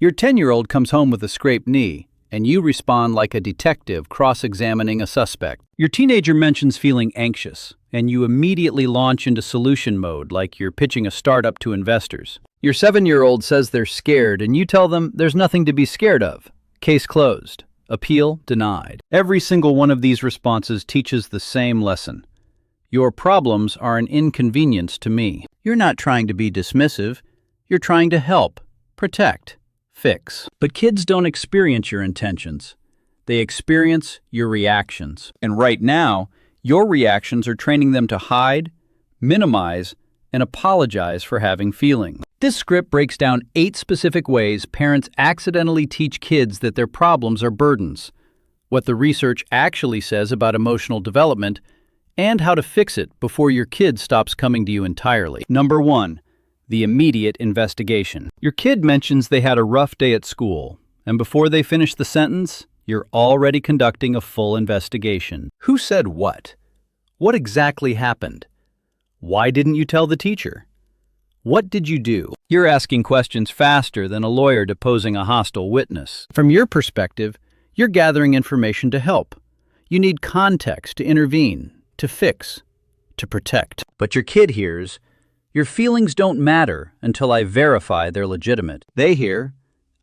Your 10-year-old comes home with a scraped knee, and you respond like a detective cross-examining a suspect. Your teenager mentions feeling anxious, and you immediately launch into solution mode like you're pitching a startup to investors. Your 7-year-old says they're scared, and you tell them there's nothing to be scared of. Case closed. Appeal denied. Every single one of these responses teaches the same lesson. Your problems are an inconvenience to me. You're not trying to be dismissive. You're trying to help, protect, fix. But kids don't experience your intentions. They experience your reactions. And right now, your reactions are training them to hide, minimize, and apologize for having feelings. This script breaks down 8 specific ways parents accidentally teach kids that their problems are burdens, what the research actually says about emotional development, and how to fix it before your kid stops coming to you entirely. Number 1. The immediate investigation. Your kid mentions they had a rough day at school, and before they finish the sentence, you're already conducting a full investigation. Who said what? What exactly happened? Why didn't you tell the teacher? What did you do? You're asking questions faster than a lawyer deposing a hostile witness. From your perspective, you're gathering information to help. You need context to intervene, to fix, to protect. But your kid hears, your feelings don't matter until I verify they're legitimate. They hear,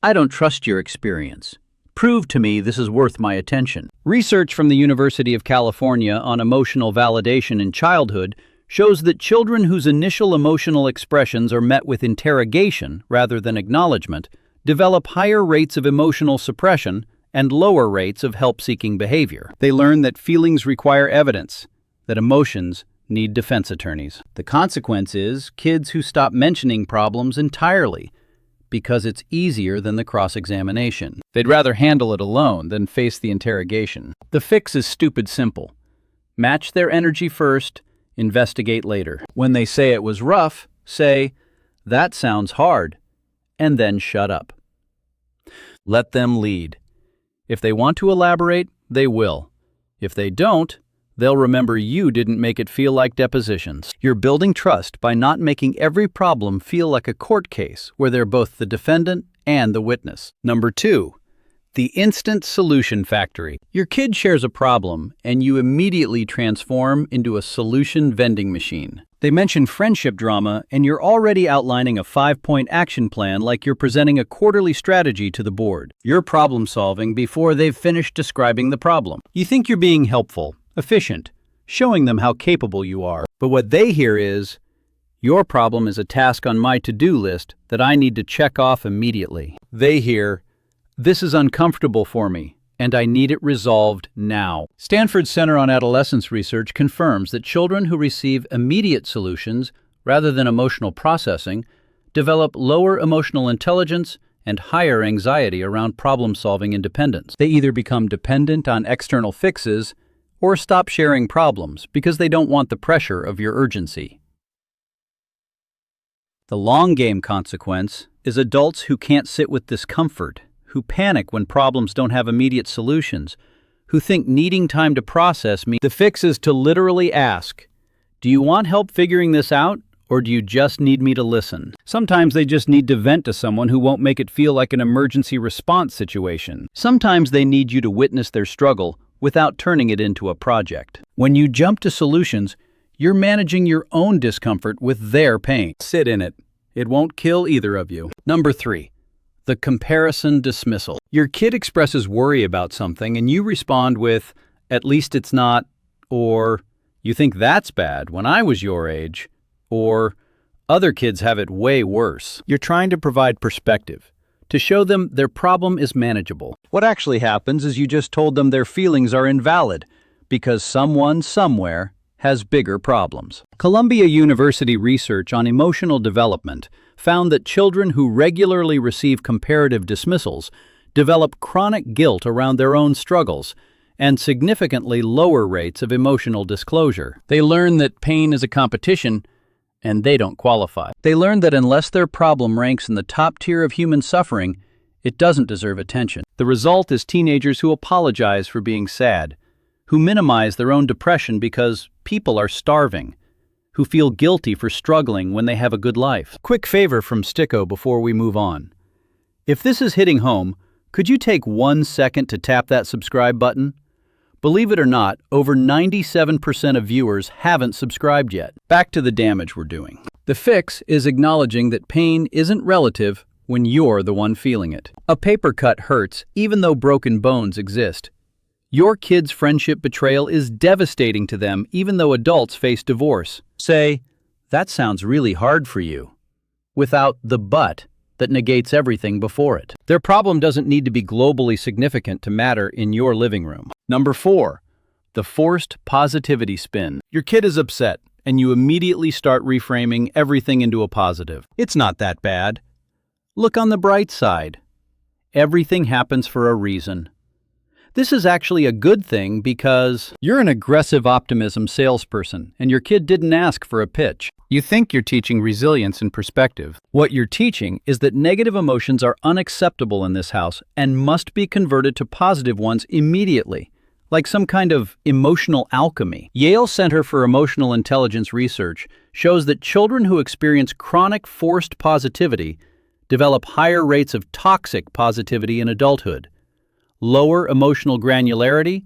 I don't trust your experience. Prove to me this is worth my attention. Research from the University of California on emotional validation in childhood shows that children whose initial emotional expressions are met with interrogation rather than acknowledgement develop higher rates of emotional suppression and lower rates of help-seeking behavior. They learn that feelings require evidence, that emotions need defense attorneys. The consequence is kids who stop mentioning problems entirely because it's easier than the cross-examination. They'd rather handle it alone than face the interrogation. The fix is stupid simple. Match their energy first, investigate later. When they say it was rough, say, that sounds hard, and then shut up. Let them lead. If they want to elaborate, they will. If they don't, they'll remember you didn't make it feel like depositions. You're building trust by not making every problem feel like a court case where they're both the defendant and the witness. Number 2. The instant solution factory. Your kid shares a problem, and you immediately transform into a solution vending machine. They mention friendship drama, and you're already outlining a 5-point action plan like you're presenting a quarterly strategy to the board. You're problem-solving before they've finished describing the problem. You think you're being helpful, efficient, showing them how capable you are. But what they hear is, your problem is a task on my to-do list that I need to check off immediately. They hear, this is uncomfortable for me, and I need it resolved now. Stanford's Center on Adolescence research confirms that children who receive immediate solutions rather than emotional processing develop lower emotional intelligence and higher anxiety around problem-solving independence. They either become dependent on external fixes or stop sharing problems because they don't want the pressure of your urgency. The long-game consequence is adults who can't sit with discomfort, who panic when problems don't have immediate solutions, who think needing time to process means the fix is to literally ask, do you want help figuring this out, or do you just need me to listen? Sometimes they just need to vent to someone who won't make it feel like an emergency response situation. Sometimes they need you to witness their struggle without turning it into a project. When you jump to solutions, you're managing your own discomfort with their pain. Sit in it. It won't kill either of you. Number 3. The comparison dismissal. Your kid expresses worry about something and you respond with, at least it's not, or you think that's bad when I was your age, or other kids have it way worse. You're trying to provide perspective, to show them their problem is manageable. What actually happens is you just told them their feelings are invalid because someone somewhere has bigger problems. Columbia University research on emotional development found that children who regularly receive comparative dismissals develop chronic guilt around their own struggles and significantly lower rates of emotional disclosure. They learn that pain is a competition and they don't qualify. They learn that unless their problem ranks in the top tier of human suffering, it doesn't deserve attention. The result is teenagers who apologize for being sad, who minimize their own depression because people are starving, who feel guilty for struggling when they have a good life. Quick favor from Sticko before we move on. If this is hitting home, could you take 1 second to tap that subscribe button? Believe it or not, over 97% of viewers haven't subscribed yet. Back to the damage we're doing. The fix is acknowledging that pain isn't relative when you're the one feeling it. A paper cut hurts even though broken bones exist. Your kid's friendship betrayal is devastating to them even though adults face divorce. Say, that sounds really hard for you, without the but that negates everything before it. Their problem doesn't need to be globally significant to matter in your living room. Number 4, the forced positivity spin. Your kid is upset, and you immediately start reframing everything into a positive. It's not that bad. Look on the bright side. Everything happens for a reason. This is actually a good thing because you're an aggressive optimism salesperson, and your kid didn't ask for a pitch. You think you're teaching resilience and perspective. What you're teaching is that negative emotions are unacceptable in this house and must be converted to positive ones immediately, like some kind of emotional alchemy. Yale Center for Emotional Intelligence Research shows that children who experience chronic forced positivity develop higher rates of toxic positivity in adulthood, lower emotional granularity,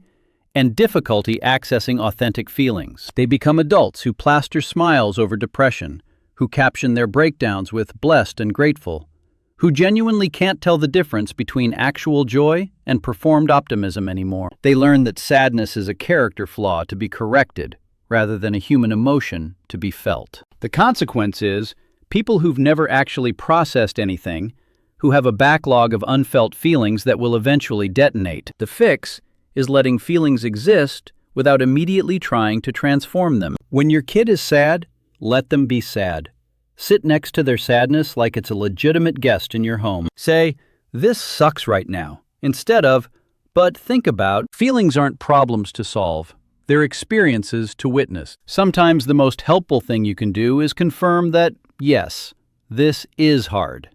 and difficulty accessing authentic feelings. They become adults who plaster smiles over depression, who caption their breakdowns with blessed and grateful, who genuinely can't tell the difference between actual joy and performed optimism anymore. They learn that sadness is a character flaw to be corrected, rather than a human emotion to be felt. The consequence is, people who've never actually processed anything, who have a backlog of unfelt feelings that will eventually detonate. The fix is letting feelings exist without immediately trying to transform them. When your kid is sad, let them be sad. Sit next to their sadness like it's a legitimate guest in your home. Say, this sucks right now, instead of, but think about. Feelings aren't problems to solve. They're experiences to witness. Sometimes the most helpful thing you can do is confirm that, yes, this is hard.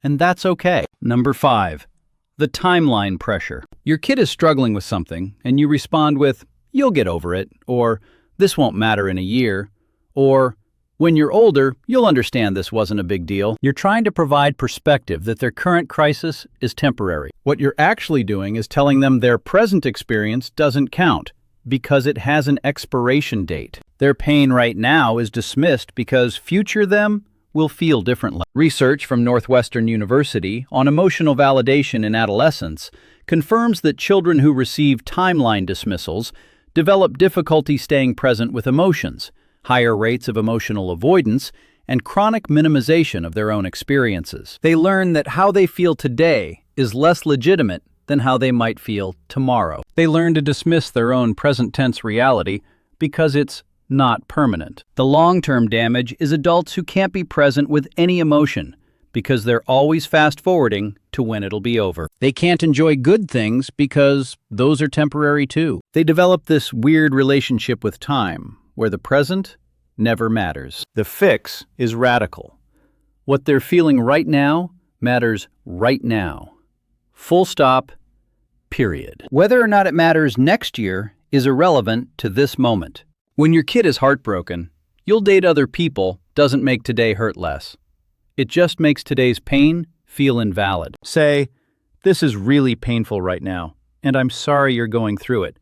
And that's okay. Number 5, the timeline pressure. Your kid is struggling with something, and you respond with, you'll get over it, or this won't matter in a year, or when you're older, you'll understand this wasn't a big deal. You're trying to provide perspective that their current crisis is temporary. What you're actually doing is telling them their present experience doesn't count, because it has an expiration date. Their pain right now is dismissed because future them will feel differently. Research from Northwestern University on emotional validation in adolescence confirms that children who receive timeline dismissals develop difficulty staying present with emotions, higher rates of emotional avoidance, and chronic minimization of their own experiences. They learn that how they feel today is less legitimate than how they might feel tomorrow. They learn to dismiss their own present-tense reality because it's not permanent. The long-term damage is adults who can't be present with any emotion because they're always fast-forwarding to when it'll be over. They can't enjoy good things because those are temporary too. They develop this weird relationship with time where the present never matters. The fix is radical. What they're feeling right now matters right now. Full stop, period. Whether or not it matters next year is irrelevant to this moment. When your kid is heartbroken, you'll date other people doesn't make today hurt less. It just makes today's pain feel invalid. Say, this is really painful right now, and I'm sorry you're going through it,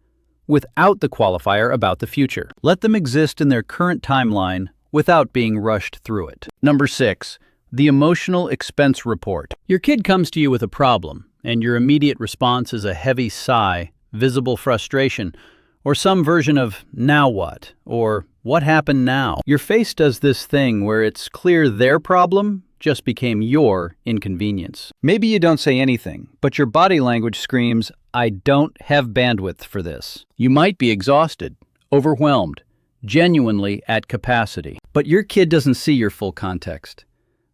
without the qualifier about the future. Let them exist in their current timeline without being rushed through it. Number 6, the emotional expense report. Your kid comes to you with a problem, and your immediate response is a heavy sigh, visible frustration, or some version of, now what? Or, what happened now? Your face does this thing where it's clear their problem just became your inconvenience. Maybe you don't say anything, but your body language screams, I don't have bandwidth for this. You might be exhausted, overwhelmed, genuinely at capacity. But your kid doesn't see your full context.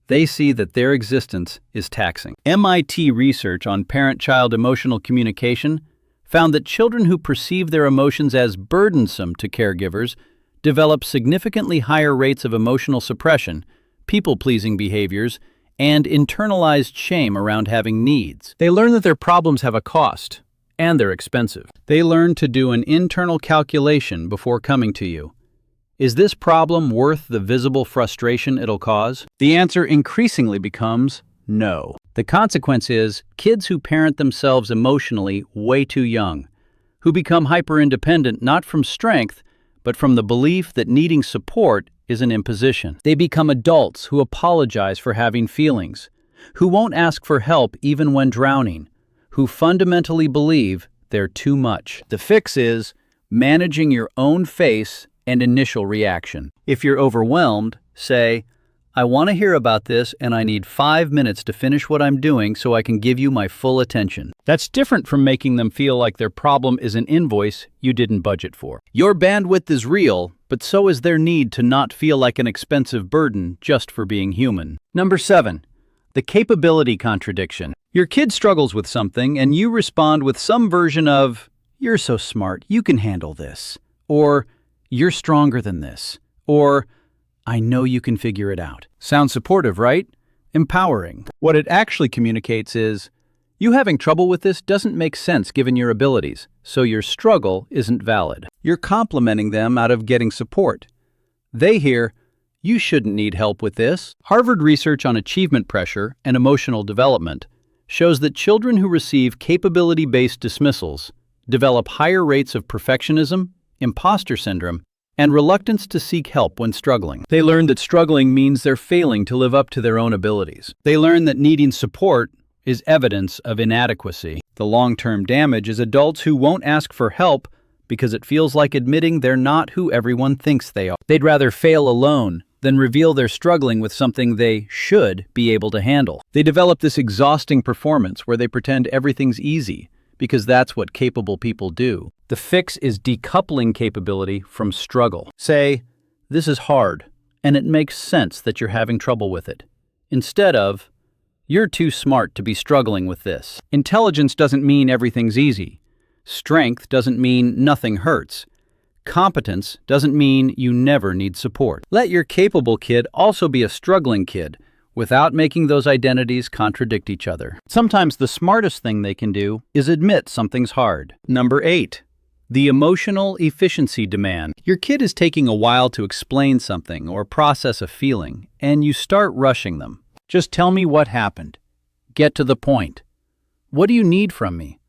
They see that their existence is taxing. MIT research on parent-child emotional communication found that children who perceive their emotions as burdensome to caregivers develop significantly higher rates of emotional suppression, people-pleasing behaviors, and internalized shame around having needs. They learn that their problems have a cost, and they're expensive. They learn to do an internal calculation before coming to you. Is this problem worth the visible frustration it'll cause? The answer increasingly becomes no. The consequence is kids who parent themselves emotionally way too young, who become hyper-independent not from strength, but from the belief that needing support is an imposition. They become adults who apologize for having feelings, who won't ask for help even when drowning, who fundamentally believe they're too much. The fix is managing your own face and initial reaction. If you're overwhelmed, say, I want to hear about this and I need 5 minutes to finish what I'm doing so I can give you my full attention. That's different from making them feel like their problem is an invoice you didn't budget for. Your bandwidth is real, but so is their need to not feel like an expensive burden just for being human. Number 7, the capability contradiction. Your kid struggles with something and you respond with some version of, you're so smart, you can handle this, or you're stronger than this, or I know you can figure it out. Sounds supportive, right? Empowering. What it actually communicates is, you having trouble with this doesn't make sense given your abilities, so your struggle isn't valid. You're complimenting them out of getting support. They hear, you shouldn't need help with this. Harvard research on achievement pressure and emotional development shows that children who receive capability-based dismissals develop higher rates of perfectionism, imposter syndrome, and reluctance to seek help when struggling. They learn that struggling means they're failing to live up to their own abilities. They learn that needing support is evidence of inadequacy. The long-term damage is adults who won't ask for help because it feels like admitting they're not who everyone thinks they are. They'd rather fail alone than reveal they're struggling with something they should be able to handle. They develop this exhausting performance where they pretend everything's easy because that's what capable people do. The fix is decoupling capability from struggle. Say, this is hard, and it makes sense that you're having trouble with it, instead of, you're too smart to be struggling with this. Intelligence doesn't mean everything's easy. Strength doesn't mean nothing hurts. Competence doesn't mean you never need support. Let your capable kid also be a struggling kid, without making those identities contradict each other. Sometimes the smartest thing they can do is admit something's hard. Number 8, the emotional efficiency demand. Your kid is taking a while to explain something or process a feeling, and you start rushing them. Just tell me what happened. Get to the point. What do you need from me?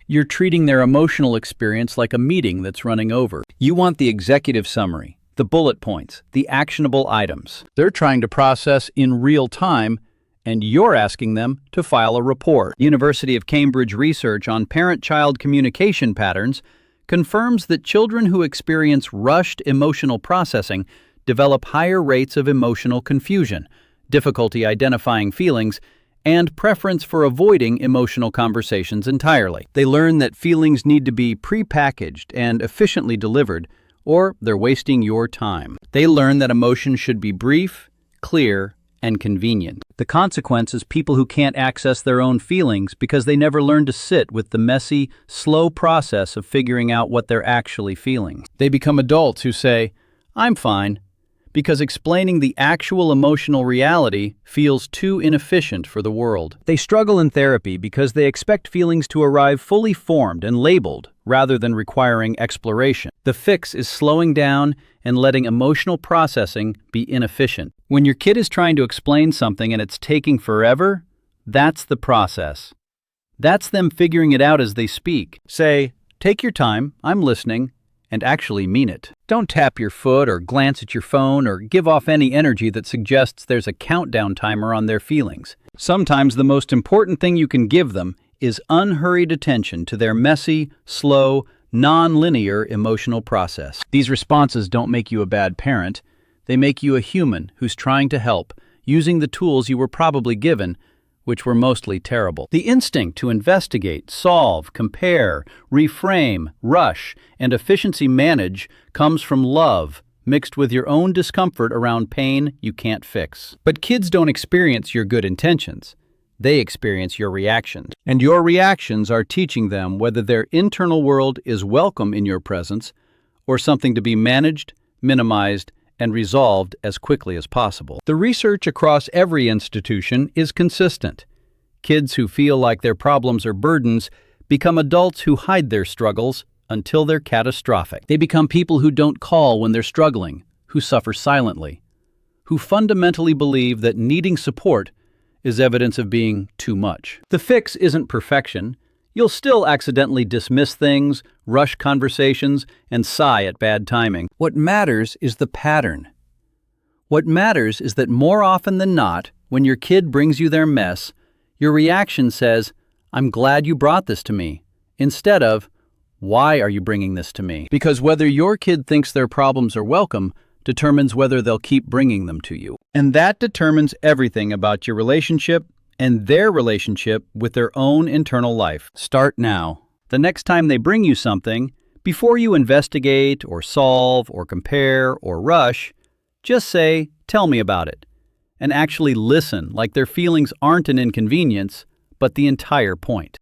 You're treating their emotional experience like a meeting that's running over. You want the executive summary, the bullet points, the actionable items. They're trying to process in real time, and you're asking them to file a report. University of Cambridge research on parent-child communication patterns confirms that children who experience rushed emotional processing develop higher rates of emotional confusion, difficulty identifying feelings, and preference for avoiding emotional conversations entirely. They learn that feelings need to be pre-packaged and efficiently delivered, or they're wasting your time. They learn that emotions should be brief, clear, and convenient. The consequence is people who can't access their own feelings because they never learn to sit with the messy, slow process of figuring out what they're actually feeling. They become adults who say, I'm fine, because explaining the actual emotional reality feels too inefficient for the world. They struggle in therapy because they expect feelings to arrive fully formed and labeled rather than requiring exploration. The fix is slowing down and letting emotional processing be inefficient. When your kid is trying to explain something and it's taking forever, that's the process. That's them figuring it out as they speak. Say, take your time, I'm listening, and actually mean it. Don't tap your foot or glance at your phone or give off any energy that suggests there's a countdown timer on their feelings. Sometimes the most important thing you can give them is unhurried attention to their messy, slow, non-linear emotional process. These responses don't make you a bad parent. They make you a human who's trying to help, using the tools you were probably given, which were mostly terrible. The instinct to investigate, solve, compare, reframe, rush, and efficiency manage comes from love, mixed with your own discomfort around pain you can't fix. But kids don't experience your good intentions. They experience your reactions. And your reactions are teaching them whether their internal world is welcome in your presence or something to be managed, minimized, and resolved as quickly as possible. The research across every institution is consistent. Kids who feel like their problems are burdens become adults who hide their struggles until they're catastrophic. They become people who don't call when they're struggling, who suffer silently, who fundamentally believe that needing support is evidence of being too much. The fix isn't perfection. You'll still accidentally dismiss things, rush conversations, and sigh at bad timing. What matters is the pattern. What matters is that more often than not, when your kid brings you their mess, your reaction says, "I'm glad you brought this to me," instead of, "Why are you bringing this to me?" Because whether your kid thinks their problems are welcome determines whether they'll keep bringing them to you. And that determines everything about your relationship and their relationship with their own internal life. Start now. The next time they bring you something, before you investigate or solve or compare or rush, just say, "Tell me about it," and actually listen like their feelings aren't an inconvenience, but the entire point.